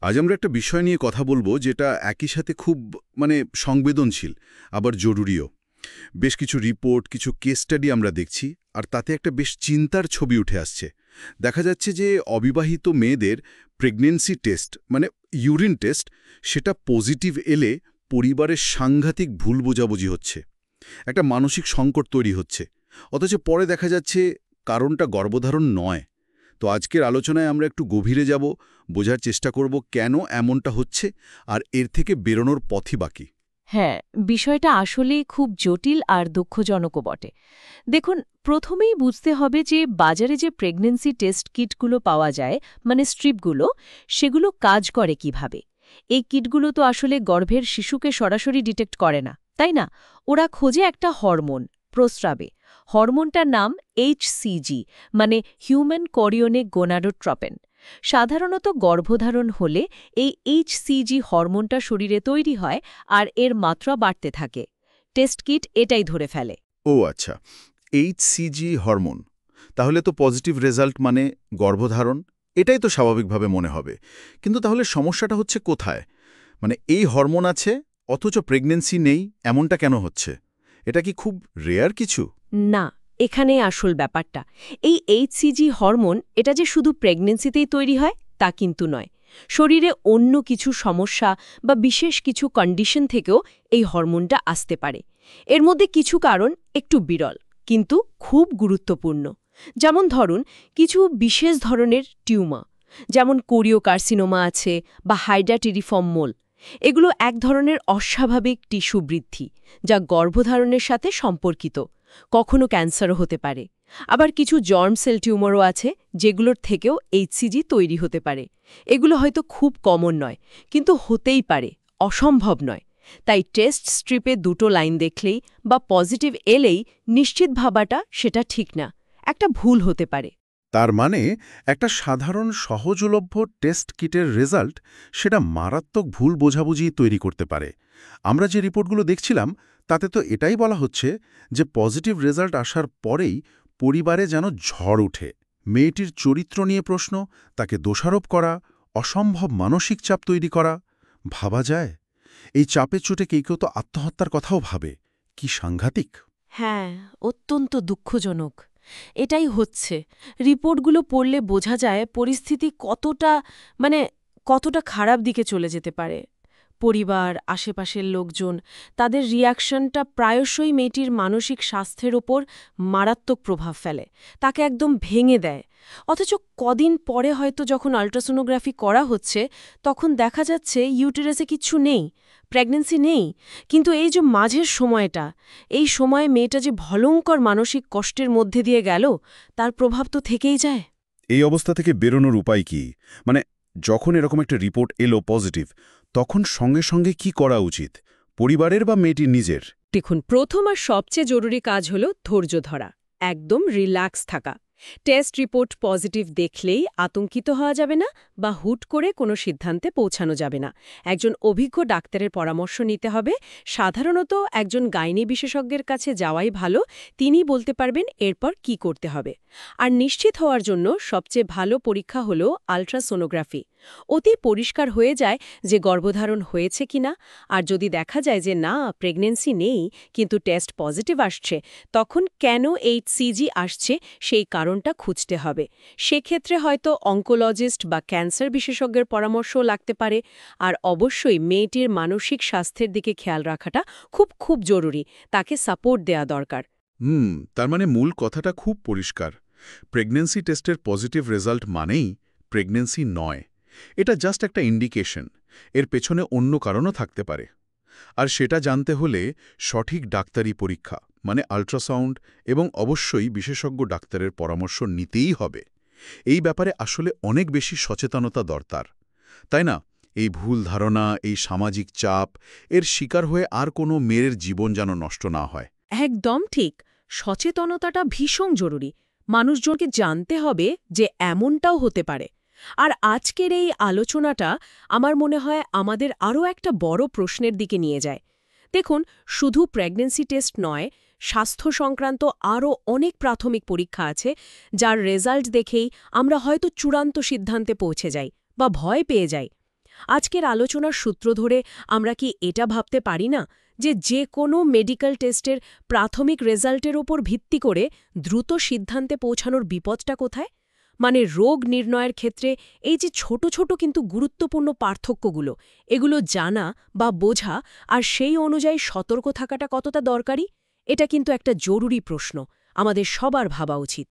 আজ আমরা একটা বিষয় নিয়ে কথা বলবো যেটা একই সাথে খুব মানে সংবেদনশীল আবার জরুরিও। বেশ কিছু রিপোর্ট, কিছু কেস স্টাডি আমরা দেখছি, আর তাতে একটা বেশ চিন্তার ছবি উঠে আসছে। দেখা যাচ্ছে যে অবিবাহিত মেয়েদের প্রেগন্যান্সি টেস্ট মানে ইউরিন টেস্ট সেটা পজিটিভ এলে পরিবারের সাংঘাতিক ভুল বোঝাবুঝি হচ্ছে, একটা মানসিক সংকট তৈরি হচ্ছে। অথচ পরে দেখা যাচ্ছে কারণটা গর্ভধারণ নয়। তো আজকের আলোচনায় আমরা একটু গভীরে যাব, বোঝার চেষ্টা করব কেন এমনটা হচ্ছে আর এর থেকে বেরোনোর পথই বাকি। হ্যাঁ, বিষয়টা আসলেই খুব জটিল আর দুঃখজনকও বটে। দেখুন, প্রথমেই বুঝতে হবে যে বাজারে যে প্রেগন্যান্সি টেস্ট কিটগুলো পাওয়া যায়, মানে স্ট্রিপগুলো, সেগুলো কাজ করে কিভাবে। এই কিটগুলো তো আসলে গর্ভের শিশুকে সরাসরি ডিটেক্ট করে না, তাই না? ওরা খোঁজে একটা হরমোন, প্রস্রাবে। হরমোনটার নাম HCG, মানে হিউম্যান কোরিওনিক গোনাডোট্রপিন। সাধারণত গর্ভধারণ হলে এই HCG হরমোনটা শরীরে তৈরি হয় আর এর মাত্রা বাড়তে থাকে। টেস্ট কিট এটাই ধরে ফেলে। ও আচ্ছা, HCG হরমোন। তাহলে তো পজিটিভ রেজাল্ট মানে গর্ভধারণ, এটাই তো স্বাভাবিকভাবে মনে হবে। কিন্তু তাহলে সমস্যাটা হচ্ছে কোথায়? মানে এই হরমোন আছে অথচ প্রেগন্যান্সি নেই, এমনটা কেন হচ্ছে? এটা কি খুব রেয়ার কিছু? না, এখানেই আসল ব্যাপারটা। এই HCG হরমোন এটা যে শুধু প্রেগন্যান্সিতেই তৈরি হয় তা কিন্তু নয়। শরীরে অন্য কিছু সমস্যা বা বিশেষ কিছু কন্ডিশন থেকেও এই হরমোনটা আসতে পারে। এর মধ্যে কিছু কারণ একটু বিরল, কিন্তু খুব গুরুত্বপূর্ণ। যেমন ধরুন, কিছু বিশেষ ধরনের টিউমার, যেমন কোরিওকার্সিনোমা আছে বা হাইড্রাটিরিফর্ম মোল। এগুলো এক ধরনের অস্বাভাবিক টিস্যু বৃদ্ধি, যা গর্ভধারণের সাথে সম্পর্কিত। কখনো ক্যান্সারও হতে পারে। আবার কিছু জর্ম সেল টিউমারও আছে, যেগুলোর থেকেও HCG তৈরি হতে পারে। এগুলো হয়তো খুব কমন নয়, কিন্তু হতেই পারে, অসম্ভব নয়। তাই টেস্ট স্ট্রিপে দুটো লাইন দেখলেই বা পজিটিভ এলেই নিশ্চিত ভাবাটা সেটা ঠিক না, একটা ভুল হতে পারে। তার মানে একটা সাধারণ সহজলভ্য টেস্ট কিটের রেজাল্ট সেটা মারাত্মক ভুল বোঝাবুঝি তৈরি করতে পারে। আমরা যে রিপোর্টগুলো দেখছিলাম তাতে তো এটাই বলা হচ্ছে যে পজিটিভ রেজাল্ট আসার পরেই পরিবারে যেন ঝড় ওঠে। মেয়েটির চরিত্র নিয়ে প্রশ্ন, তাকে দোষারোপ করা, অসম্ভব মানসিক চাপ তৈরি করা। ভাবা যায় এই চাপের চোটে কেউ কেউ তো আত্মহত্যার কথাও ভাবে। কি সাংঘাতিক! হ্যাঁ, অত্যন্ত দুঃখজনক। এটাই হচ্ছে। রিপোর্টগুলো পড়লে বোঝা যায় পরিস্থিতি কতটা খারাপ দিকে চলে যেতে পারে। পরিবার, আশেপাশের লোকজন, তাদের রিয়াকশনটা প্রায়শই মেয়েটির মানসিক স্বাস্থ্যের ওপর মারাত্মক প্রভাব ফেলে, তাকে একদম ভেঙে দেয়। অথচ কদিন পরে হয়তো যখন আল্ট্রাসোনোগ্রাফি করা হচ্ছে, তখন দেখা যাচ্ছে ইউটেরাসে কিচ্ছু নেই, প্রেগন্যান্সি নেই। কিন্তু এই যে মাঝের সময়টা, এই সময়ে মেয়েটা যে ভয়ঙ্কর মানসিক কষ্টের মধ্যে দিয়ে গেল, তার প্রভাব তো থেকেই যায়। এই অবস্থা থেকে বেরোনোর উপায় কি? মানে যখন এরকম একটা রিপোর্ট এলো পজিটিভ, তখন সঙ্গে সঙ্গে কি করা উচিত, পরিবারের বা মেয়েটির নিজের? দেখুন, প্রথম আর সবচেয়ে জরুরি কাজ হল ধৈর্য ধরা, একদম রিল্যাক্স থাকা। টেস্ট রিপোর্ট পজিটিভ দেখলেই আতঙ্কিত হওয়া যাবে না বা হুট করে কোনো সিদ্ধান্তে পৌঁছানো যাবে না। একজন অভিজ্ঞ ডাক্তারের পরামর্শ নিতে হবে। সাধারণত একজন গাইনি বিশেষজ্ঞের কাছে যাওয়াই ভালো, তিনি বলতে পারবেন এরপর কি করতে হবে। আর নিশ্চিত হওয়ার জন্য সবচেয়ে ভালো পরীক্ষা হল আল্ট্রাসোনোগ্রাফি। অতি পরিষ্কার হয়ে যায় যে গর্ভধারণ হয়েছে কিনা। আর যদি দেখা যায় যে না, প্রেগন্যান্সি নেই কিন্তু টেস্ট পজিটিভ আসছে, তখন কেন HCG আসছে সেই কারণটা খুঁজতে হবে। সেক্ষেত্রে হয়তো অঙ্কোলজিস্ট বা ক্যান্সার বিশেষজ্ঞের পরামর্শও লাগতে পারে। আর অবশ্যই মেয়েটির মানসিক স্বাস্থ্যের দিকে খেয়াল রাখাটা খুব খুব জরুরি, তাকে সাপোর্ট দেয়া দরকার। তার মানে মূল কথাটা খুব পরিষ্কার। প্রেগন্যান্সি টেস্টের পজিটিভ রেজাল্ট মানেই প্রেগন্যান্সি নয়। এটা জাস্ট একটা ইন্ডিকেশন, এর পেছনে অন্য কারণও থাকতে পারে। আর সেটা জানতে হলে সঠিক ডাক্তারি পরীক্ষা মানে আল্ট্রাসাউন্ড এবং অবশ্যই বিশেষজ্ঞ ডাক্তারের পরামর্শ নিতেই হবে। এই ব্যাপারে আসলে অনেক বেশি সচেতনতা দরকার, তাই না? এই ভুল ধারণা, এই সামাজিক চাপ, এর শিকার হয়ে আর কোনো মেয়ের জীবন যেন নষ্ট না হয়। একদম ঠিক। সচেতনতাটা ভীষণ জরুরি। মানুষজনকে জানতে হবে যে এমনটাও হতে পারে। আর আজকের এই আলোচনাটা আমার মনে হয় আমাদের আরও একটা বড় প্রশ্নের দিকে নিয়ে যায়। দেখুন, শুধু প্রেগন্যান্সি টেস্ট নয়, স্বাস্থ্য সংক্রান্ত আরও অনেক প্রাথমিক পরীক্ষা আছে, যার রেজাল্ট দেখেই আমরা হয়তো চূড়ান্ত সিদ্ধান্তে পৌঁছে যাই বা ভয় পেয়ে যাই। আজকের আলোচনার সূত্র ধরে আমরা কি এটা ভাবতে পারি না যে কোনো মেডিকেল টেস্টের প্রাথমিক রেজাল্টের ওপর ভিত্তি করে দ্রুত সিদ্ধান্তে পৌঁছানোর বিপদটা কোথায়? মানে রোগ নির্ণয়ের ক্ষেত্রে এই যে ছোট ছোট কিন্তু গুরুত্বপূর্ণ পার্থক্যগুলো, এগুলো জানা বা বোঝা আর সেই অনুযায়ী সতর্ক থাকাটা কতটা দরকারি, এটা কিন্তু একটা জরুরি প্রশ্ন, আমাদের সবার ভাবা উচিত।